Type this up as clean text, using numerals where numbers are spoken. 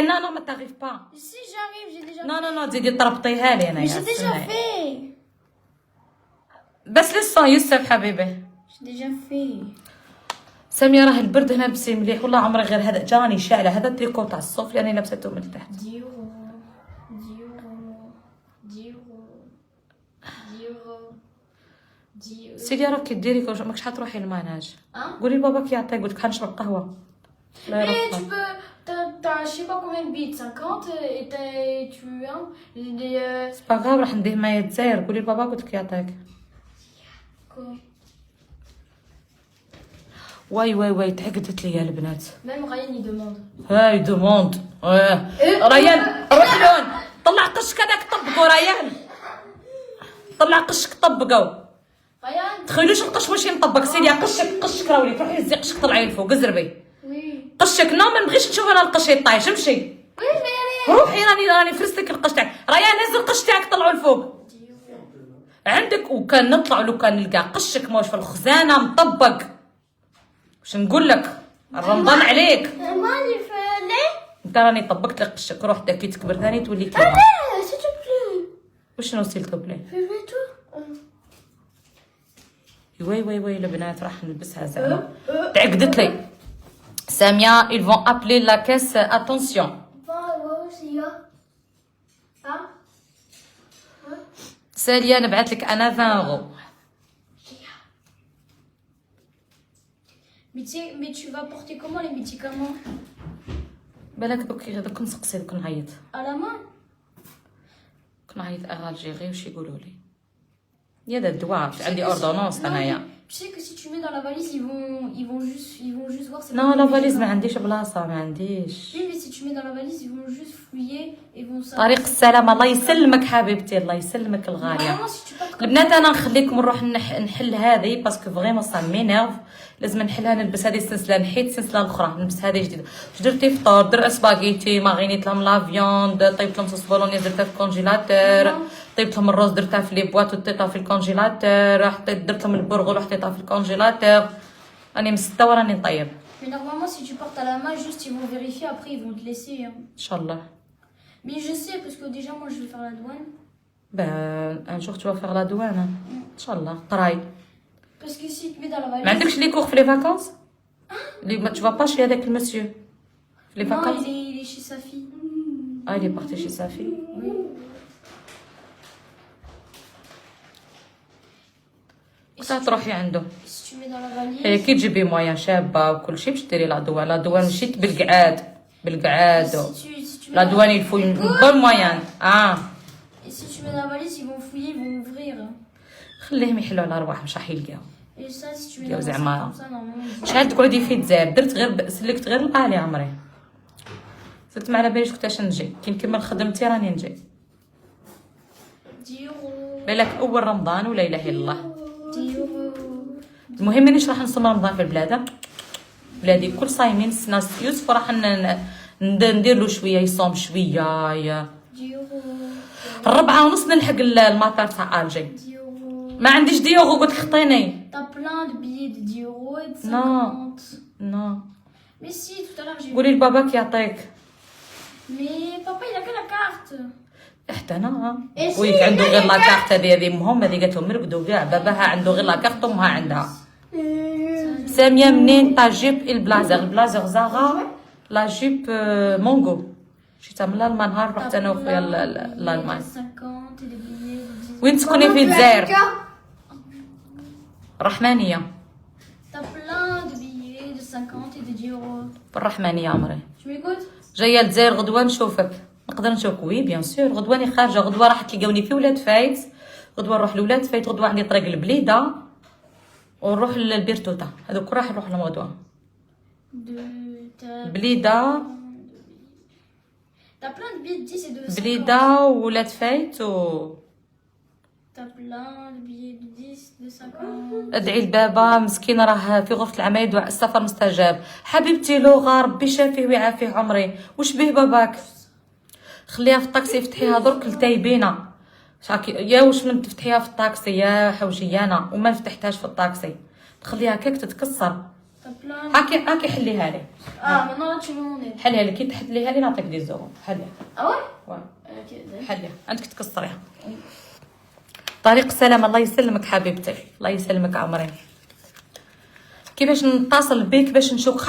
non ما t'arrive pas. Si j'arrive, j'ai déjà non تزيدي تربطيها لي انايا. J'ai déjà fait. بس لسه يوسف حبيبي. J'ai déjà fait. سامية راه البرد هنا بسي مليح والله عمري غير هذا جاني شاعله هذا التريكو تاع الصوف اللي انا لابسته من تحت. 10 euros. 10 euros. 10 euros. 10 euros. 10 euros. سيدي راكي ديري ماكش حتروحي للماناج. قولي لباباك يعطيك قلت لك حنشرب قهوه. Mais tu peux. T'as je sais pas combien de bits, 50 et tu as les. سي با راح نديه معايا الجزائر قولي لباباك قلت لك يعطيك. Quoi? واي تعقدت لي يا البنات. Même Ryan il demande. هاي دوموند. ريان روح لون طلع قشك هذاك طبقوا ريان. طلع قشك طبقوا. Ryan. تخيلوش القش ماشي مطبق سيدي قشك راولي تروحي هزي قشك طلعي لفوق قزربي. Oui. قشك نو ما نبغيش نشوف انا القش يطايش امشي. Oui je vais aller. روحي راني فرستك القش تاعك ريان هز القش تاعك طلعوا لفوق. عندك وكان نطلع لو كان نلقى قشك موش في الخزانه مطبق. واش نقول لك رمضان عليك. Maman il fait lait. انت راني طبقت لك قشك روح كي تكبر ثاني تولي كيما. Allez s'il te plaît. وشنو سيل توبلي. Fais tout. وي البنات راح نلبسها زعما تعقدت لي. ساميه ils vont appeler la caisse attention. ساليه نبعث لك انا 20 اورو. Mais tu vas porter comment les médicaments? بالك دوك نسقسي دوك نعيط. À la main? نعيط اغالجيري واش يقولوا لي. يا دا الدواء عندي اوردونونس انايا. Tu sais que si tu mets dans la valise, ils vont juste voir. نو لا فاليز ما عنديش بلاصه ما عنديش. Oui, mais si tu mets dans la valise, ils vont juste fouiller et vont savoir. طريق السلامه الله يسلمك حبيبتي الله يسلمك الغاليه. Normalement, si tu pas. البنات انا نخليكم نروح نحل هذه باسكو فريمون سا مينيرف لازم نحلها. نلبس هذه السلسله نحيد السلسله الاخرى نلبس هذه جديده. واش درتي فطور در اسباغيتي ما غينيت لهم لا فيوند طيبت لهم صوص بولونيز درتها في الكونجيلاتور. طيبت لهم الرز درتها في لي بواط وحطيتها في الكونجيلاتور. حطيت درت لهم البرغل وحطيتها في الكونجيلاتور. راني مسته وراني نطيب. Mais normalement, si tu portes à la main, juste ils vont vérifier. Après, ils vont te laisser. Hein. ان شاء الله. Mais je sais parce que déjà moi, je vais faire la douane. ان جور تو فيغ لا دوانه ان شاء الله طراي. Parce que si tu mets dans la valise. ما عندكش لي كور في لي فاكونس لي ما تشوفا با شي هذاك المسيو في لي Non, فاكونس. il est chez sa fille. il est parti chez sa fille. Oui. كنت تروحي عنده. Si tu mets dans la valise. كي تجيبي مويا شابه وكل شيء باش ديري لا دوان مشيت بالقعاد Si tu لا mets دوان يفوي بون مويان. Et si tu mets dans la valise, ils vont fouiller, ils vont ouvrir. خليهم يحلوا على ارواحهم مش راح يلقاو. Et ça, si tu mets يا dans la زعما valise comme ça, normalement. شحال تقعدي في الجزائر درت غير سلكت غير القالي عمري زدت ما على باليش كنتاش نجي كي نكمل خدمتي راني نجي. 10 euros. بالك اول رمضان ولا اله الا الله. 10 euros. المهم مانيش راح نصوم رمضان في البلاد. بلادي كل صايمين سنا يوسف راح ندير له شويه يصوم شويه. 10 euros. 4:30 نلحق المطار تاع الجي. 10 euros. ما عنديش ديوغو قلت لك خطيني. T'as plein de billets de 10 euros et de 50. نو Mais si, tout à l'heure j'ai vu. قولي لباباك يعطيك. Mais papa, il a que la carte. حتى انا إيش ويك هي عنده غير هي لاكارت هذه امهم هذه قالت لهم رقدوا كاع باباها عنده غير لاكارت امها عندها. ساميه منين تا جيب البلازر زاغا لا جيب مونغو شتي من الالمان نهار رحت انا وخويا لالمان. 50 et des billets de 10. وين تسكني في الجزائر؟ الرحمانيه. T'as plein de billets de 50 et de 10 euros. في الرحمانيه عمري. Tu m'écoutes? جايه الجزائر غدوه نشوفك نقدر نشوفك. وي بيان سور غدواني خارجه غدوه راح تلقاوني في ولاد فايت. غدوه نروح لولاد فايت. غدوه عندي طريق البليده ونروح للبيرتوتا هذوك راح نروح لهم غدوه. بليده T'as plein de billets de 10 et de 50. بليده وولاد فايت و T'as plein de billets de 10, de 50. ادعي لبابا مسكين راه في غرفه العمليه دعاء السفر مستجاب. حبيبتي لغه ربي شافيه ويعافيه عمري. واش به باباك؟ خليها في الطاكسي فتحيها درك لتايبينا شاكي يا واش من تفتحيها في الطاكسي يا حوجيانه وما فتحتهاش في الطاكسي تخليها هكاك تتكسر. هاكي حليها لي. maintenant tu veux mon aide. حليها لي كي تحليها لي نعطيك دي زورو. حليها. Ah ouais. واه Ok. حليها عندك تكسريها. طريق السلام. الله يسلمك حبيبتي، الله يسلمك عمري. كيفاش نتصل بك باش نشوف